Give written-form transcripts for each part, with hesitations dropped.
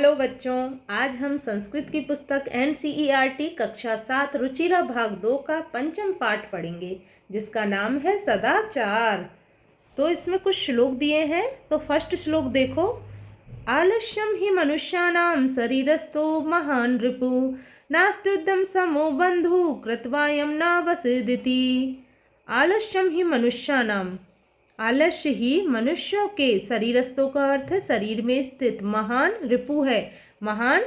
Hello बच्चों, आज हम संस्कृत की पुस्तक NCERT कक्षा 7 रुचिरा भाग 2 का पंचम पाठ पढ़ेंगे, जिसका नाम है सदाचार। तो इसमें कुछ श्लोक दिए हैं। तो फर्स्ट श्लोक देखो। आलस्यम ही मनुष्याणां शरीरस्थो महान रिपु नास्त्युद्धं समो बंधु कृत्वायं न वसेदिति। आलस्यम ही मनुष्याणां, आलस्य ही मनुष्यों के, शरीरस्थों का अर्थ है शरीर में स्थित, महान रिपु है, महान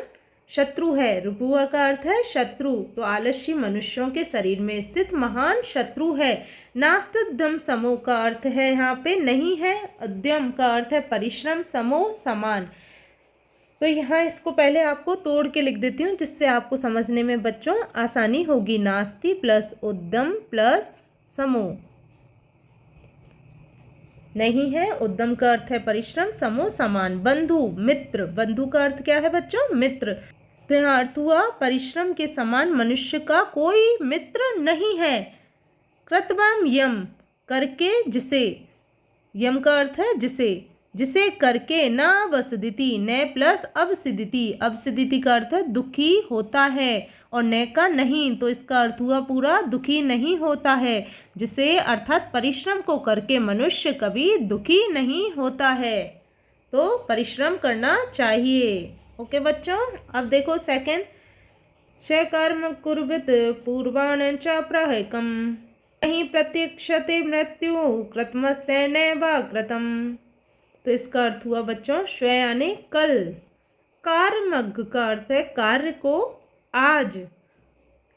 शत्रु है, रिपु का अर्थ है शत्रु। तो आलस्य मनुष्यों के शरीर में स्थित महान शत्रु है। नास्त्युद्धम समो का अर्थ है यहाँ पे नहीं है, उद्यम का अर्थ है परिश्रम, समो समान। तो यहाँ इसको पहले आपको तोड़ के लिख देती हूँ, जिससे आपको समझने में बच्चों आसानी होगी। नास्ति प्लस उद्यम प्लस समो, नहीं है, उद्यम का अर्थ है परिश्रम, समो समान। बंधु मित्र, बंधु का अर्थ क्या है बच्चों? मित्र। तो यहाँ अर्थ हुआ परिश्रम के समान मनुष्य का कोई मित्र नहीं है। कृतवाम यम, करके जिसे, यम का अर्थ है जिसे, जिसे करके ना वसदिति, न प्लस अवसिदिति, अवसिदिति का अर्थ है दुखी होता है और न का नहीं, तो इसका अर्थ हुआ पूरा दुखी नहीं होता है। जिसे अर्थात परिश्रम को करके मनुष्य कभी दुखी नहीं होता है। तो परिश्रम करना चाहिए। ओके बच्चों, अब देखो सेकंड। च कर्म कुर्वित पूर्वान् च प्रहकम नहीं प्रत्यक्षते मृत्यु कृतमस्य नैव कृतम्। तो इसका अर्थ हुआ बच्चों श्व यानी कल। कार्मग का अर्थ है कार्य को आज,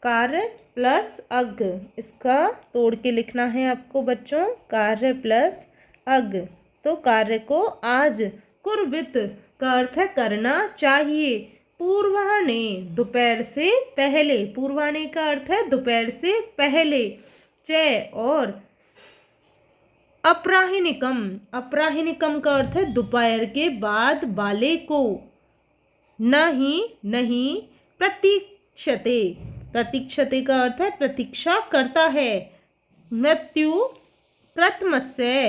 कार्य प्लस अग, इसका तोड़ के लिखना है आपको बच्चों, कार्य प्लस अग। तो कार्य को आज, कुर्वित का अर्थ है करना चाहिए, पूर्वाह्ने दोपहर से पहले, पूर्वाह्ने का अर्थ है दोपहर से पहले, च और अपराह्निकम, अपराह्निकम का अर्थ है दोपहर के बाद वाले को, नहीं नहीं प्रतीक्षते, प्रतीक्षते का अर्थ है प्रतीक्षा करता है। मृत्यु कृतमस्य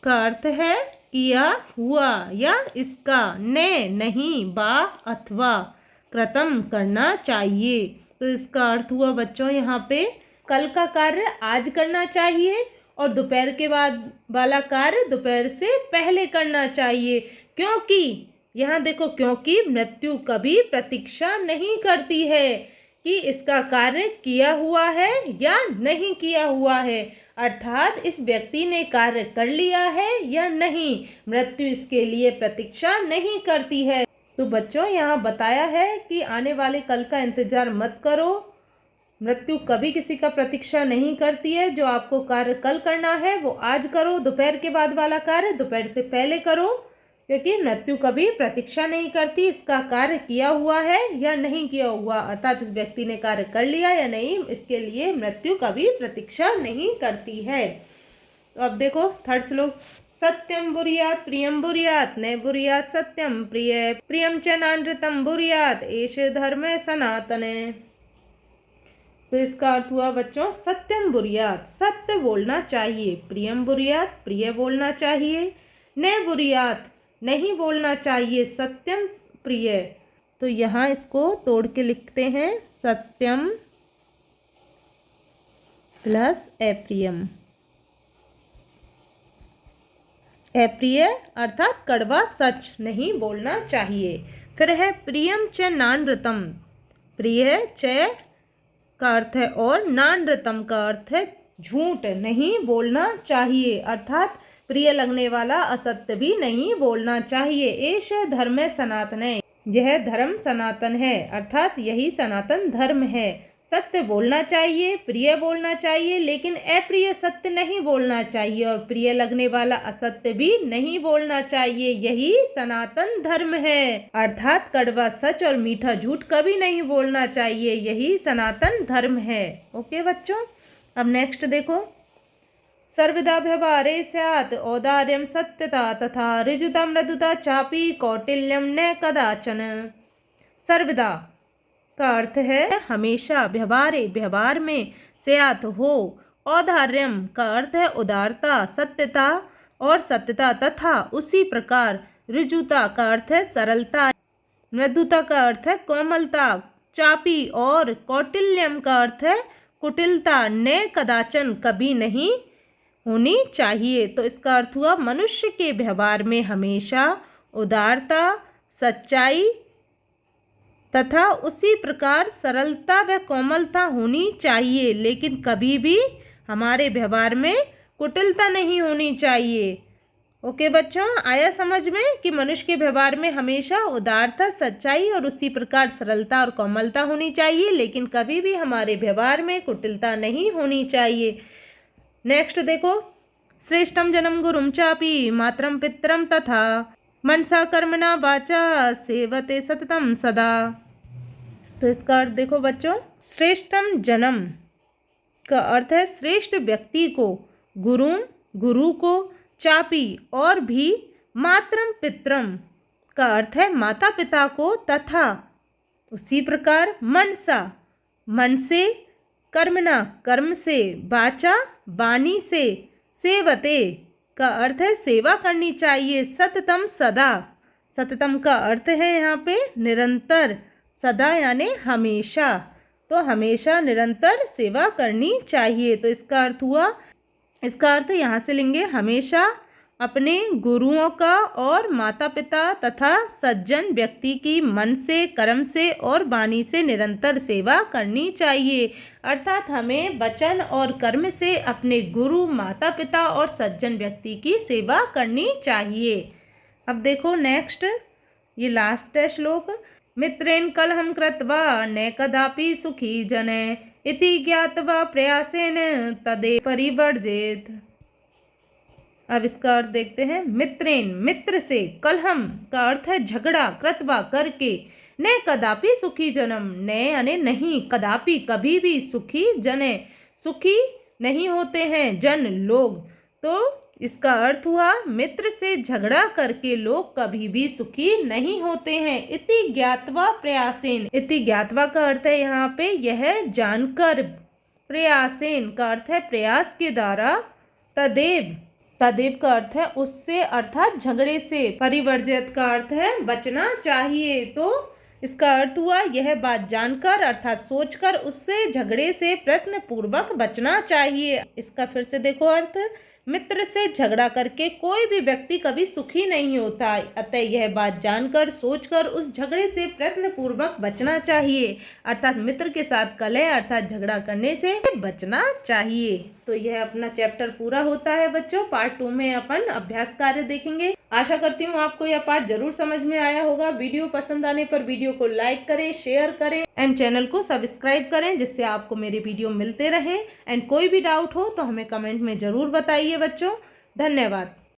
का अर्थ है किया हुआ या इसका, न नहीं, बा अथवा, कृतम करना चाहिए। तो इसका अर्थ हुआ बच्चों यहाँ पे कल का कार्य आज करना चाहिए और दोपहर के बाद वाला कार्य दोपहर से पहले करना चाहिए। क्योंकि यहाँ देखो, क्योंकि मृत्यु कभी प्रतीक्षा नहीं करती है कि इसका कार्य किया हुआ है या नहीं किया हुआ है, अर्थात इस व्यक्ति ने कार्य कर लिया है या नहीं, मृत्यु इसके लिए प्रतीक्षा नहीं करती है। तो बच्चों यहाँ बताया है कि आने वाले कल का इंतजार मत करो, मृत्यु कभी किसी का प्रतीक्षा नहीं करती है। जो आपको कार्य कल करना है वो आज करो, दोपहर के बाद वाला कार्य दोपहर से पहले करो, क्योंकि मृत्यु कभी प्रतीक्षा नहीं करती, इसका कार्य किया हुआ है या नहीं किया हुआ, अर्थात इस व्यक्ति ने कार्य कर लिया या नहीं, इसके लिए मृत्यु कभी प्रतीक्षा नहीं करती है। तो अब देखो थर्ड श्लोक। सत्यम बुर्यात प्रियम बुर्यात न बुर्यात सत्यम प्रिय प्रियम च नानृतम बुर्यात एष धर्म सनातन। तो इसका अर्थ हुआ बच्चों सत्यम बुर्यात, सत्य बोलना चाहिए, प्रियम बुर्यात, प्रिय बोलना चाहिए, न बुर्यात, नहीं बोलना चाहिए, सत्यम प्रिय। तो यहाँ इसको तोड़ के लिखते हैं, सत्यम प्लस अप्रियम, अप्रिय अर्थात कड़वा सच नहीं बोलना चाहिए। फिर है प्रियम च नानृतम, प्रिय च का अर्थ है और, नानृतम का अर्थ है झूठ नहीं बोलना चाहिए, अर्थात प्रिय लगने वाला असत्य भी नहीं बोलना चाहिए। एष धर्म सनातन, यह धर्म सनातन है, अर्थात यही सनातन धर्म है। सत्य बोलना चाहिए, प्रिय बोलना चाहिए, लेकिन अप्रिय सत्य नहीं बोलना चाहिए और प्रिय लगने वाला असत्य भी नहीं बोलना चाहिए, यही सनातन धर्म है, अर्थात कड़वा सच और मीठा झूठ कभी नहीं बोलना चाहिए, यही सनातन धर्म है। ओके बच्चों, अब नेक्स्ट देखो। सर्वदा व्यवहारे स्यात् औदार्यं सत्यता तथा ऋजुता मृदुता चापि कौटिल्यम न कदाचन। सर्वदा का अर्थ है हमेशा, व्यवहारे व्यवहार में, स्यात् हो, औदार्यम का अर्थ है उदारता, सत्यता और सत्यता, तथा उसी प्रकार, ऋजुता का अर्थ है सरलता, मृदुता का अर्थ है कोमलता, चापी और कौटिल्यम का अर्थ है कुटिलता, ने कदाचन कभी नहीं होनी चाहिए। तो इसका अर्थ हुआ मनुष्य के व्यवहार में हमेशा उदारता, सच्चाई तथा उसी प्रकार सरलता व कोमलता होनी चाहिए, लेकिन कभी भी हमारे व्यवहार में कुटिलता नहीं होनी चाहिए। ओके बच्चों, आया समझ में कि मनुष्य के व्यवहार में हमेशा उदारता, सच्चाई और उसी प्रकार सरलता और कोमलता होनी चाहिए, लेकिन कभी भी हमारे व्यवहार में कुटिलता नहीं होनी चाहिए। नेक्स्ट देखो, श्रेष्ठम जन्म गुरुम चापि मातरम पितरम तथा मनसा कर्मणा वाचा सेवते सततम सदा। तो इसका अर्थ देखो बच्चों, श्रेष्ठम जन्म का अर्थ है श्रेष्ठ व्यक्ति को, गुरु को, चापी और भी, मातरम पितरम का अर्थ है माता पिता को, तथा उसी प्रकार मनसा मन से, कर्मणा कर्म से, वाचा वाणी से, सेवते का अर्थ है सेवा करनी चाहिए, सततम सदा, सततम का अर्थ है यहाँ पे निरंतर, सदा यानी हमेशा, तो हमेशा निरंतर सेवा करनी चाहिए। तो इसका अर्थ हुआ, इसका अर्थ यहाँ से लेंगे हमेशा अपने गुरुओं का और माता पिता तथा सज्जन व्यक्ति की मन से, कर्म से और वाणी से निरंतर सेवा करनी चाहिए। अर्थात हमें वचन और कर्म से अपने गुरु, माता पिता और सज्जन व्यक्ति की सेवा करनी चाहिए। अब देखो नेक्स्ट, ये लास्ट है श्लोक, मित्रेण कलहम कृत्वा न कदापि सुखी जने इति ज्ञात्वा प्रयासेन तदे परिवर्जेत। अब इसका अर्थ देखते हैं, मित्रेण मित्र से, कलहम का अर्थ है झगड़ा, कृत्वा करके, न कदापि सुखी जनम, न यानी नहीं, कदापि कभी भी, सुखी जने सुखी नहीं होते हैं, जन लोग, तो इसका अर्थ हुआ मित्र से झगड़ा करके लोग कभी भी सुखी नहीं होते हैं। इति ज्ञात्वा प्रयासेन, इति ज्ञात्वा का अर्थ है यहाँ पे यह जानकर, प्रयासेन का अर्थ है प्रयास के द्वारा, तदेव, तदेव का अर्थ है उससे अर्थात झगड़े से, परिवर्जित का अर्थ है बचना चाहिए। तो इसका अर्थ हुआ यह बात जानकर अर्थात सोचकर उससे, झगड़े से प्रयत्न पूर्वक बचना चाहिए। इसका फिर से देखो अर्थ, मित्र से झगड़ा करके कोई भी व्यक्ति कभी सुखी नहीं होता, अतः यह बात जानकर सोचकर उस झगड़े से प्रयत्न पूर्वक बचना चाहिए, अर्थात मित्र के साथ कलह अर्थात झगड़ा करने से बचना चाहिए। तो यह अपना चैप्टर पूरा होता है बच्चों। पार्ट 2 में अपन अभ्यास कार्य देखेंगे। आशा करती हूँ आपको यह पार्ट जरूर समझ में आया होगा। वीडियो पसंद आने पर वीडियो को लाइक करें, शेयर करें एंड चैनल को सब्सक्राइब करें, जिससे आपको मेरे वीडियो मिलते रहे। एंड कोई भी डाउट हो तो हमें कमेंट में ज़रूर बताइए बच्चों। धन्यवाद।